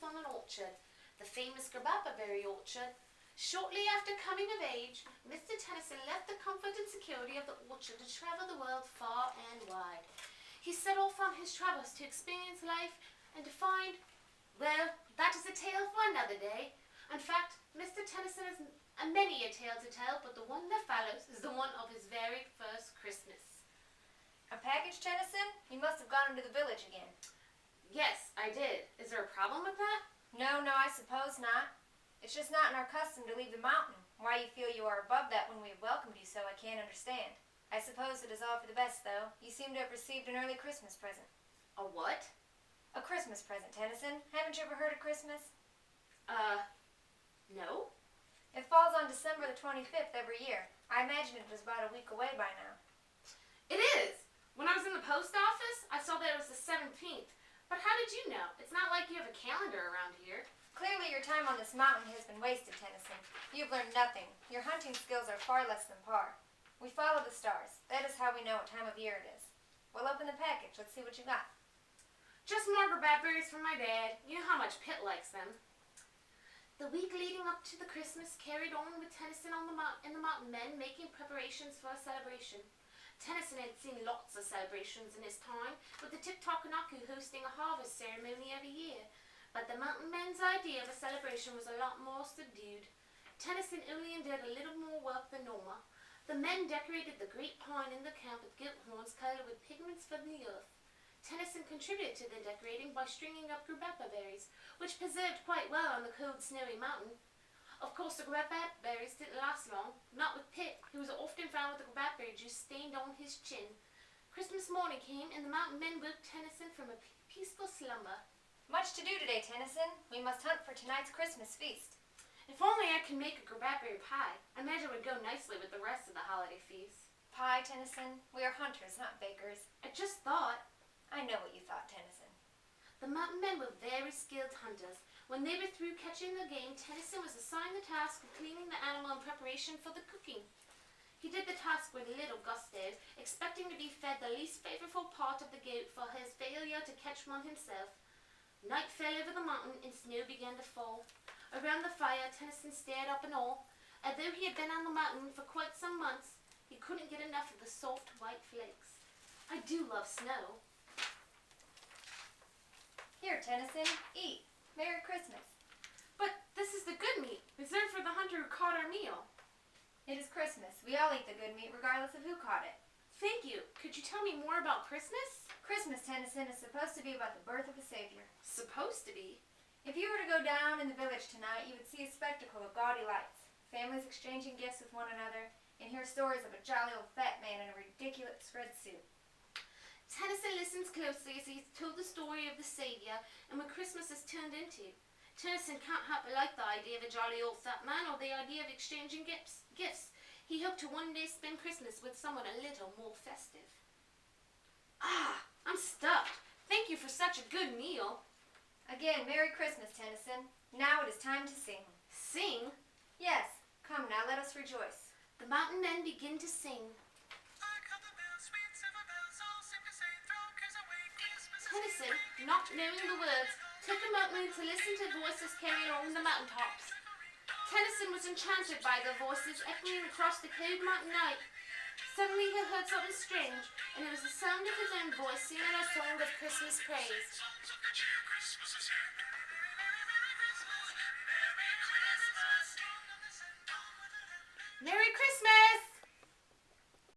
from an orchard, the famous berry orchard. Shortly after coming of age, Mr. Tennison left the comfort and security of the orchard to travel the world far and wide. He set off on his travels to experience life and to find, well, that is a tale for another day. In fact, Mr. Tennison has many a tale to tell, but the one that follows is the one of his very first Christmas. A package, Tennison? You must have gone into the village again. Yes, I did. Is there a problem with that? No, I suppose not. It's just not in our custom to leave the mountain. Why you feel you are above that when we have welcomed you so, I can't understand. I suppose it is all for the best, though. You seem to have received an early Christmas present. A what? A Christmas present, Tennison. Haven't you ever heard of Christmas? No. It falls on December the 25th every year. I imagine it was about a week away by now. It is! When I was in the post office, I saw that it was the 17th. But how did you know? It's not like you have a calendar around here. Clearly your time on this mountain has been wasted, Tennison. You've learned nothing. Your hunting skills are far less than par. We follow the stars. That is how we know what time of year it is. We'll open the package. Let's see what you got. Just more berries from my dad. You know how much Pitt likes them. The week leading up to the Christmas carried on with Tennison and the mountain men making preparations for a celebration. Tennison had seen lots of celebrations in his time, with the Tip-Tock-a-Naku hosting a harvest ceremony every year. But the mountain men's idea of a celebration was a lot more subdued. Tennison only did a little more work than normal. The men decorated the great pine in the camp with gilt horns colored with pigments from the earth. Tennison contributed to the decorating by stringing up berries, which preserved quite well on the cold, snowy mountain. Of course, the berries didn't last long, not with Pitt, who was often found with the berry juice stained on his chin. Christmas morning came, and the mountain men woke Tennison from a peaceful slumber. Much to do today, Tennison. We must hunt for tonight's Christmas feast. If only I could make a berry pie. I imagine it would go nicely with the rest of the holiday feast. Pie, Tennison? We are hunters, not bakers. I just thought. I know what you thought, Tennison. The mountain men were very skilled hunters. When they were through catching the game, Tennison was assigned the task of cleaning the animal in preparation for the cooking. He did the task with little gusto, expecting to be fed the least favorable part of the goat for his failure to catch one himself. Night fell over the mountain and snow began to fall. Around the fire, Tennison stared up in awe. Although he had been on the mountain for quite some months, he couldn't get enough of the soft white flakes. I do love snow. Here, Tennison, eat. Merry Christmas. But this is the good meat, reserved for the hunter who caught our meal. It is Christmas. We all eat the good meat regardless of who caught it. Thank you. Could you tell me more about Christmas? Christmas, Tennison, is supposed to be about the birth of a Savior. Supposed to be? If you were to go down in the village tonight, you would see a spectacle of gaudy lights, families exchanging gifts with one another, and hear stories of a jolly old fat man in a ridiculous red suit. Tennison listens closely as he's told the story of the Savior and what Christmas has turned into. Tennison can't help but like the idea of a jolly old fat man or the idea of exchanging gifts. He hoped to one day spend Christmas with someone a little more festive. Ah, I'm stuffed. Thank you for such a good meal. Again, Merry Christmas, Tennison. Now it is time to sing. Sing? Yes. Come now, let us rejoice. The mountain men begin to sing. Tennison, not knowing the words, took a moment to listen to voices carrying on the mountaintops. Tennison was enchanted by the voices echoing across the cold mountain night. Suddenly he heard something strange, and it was the sound of his own voice singing a song of Christmas praise.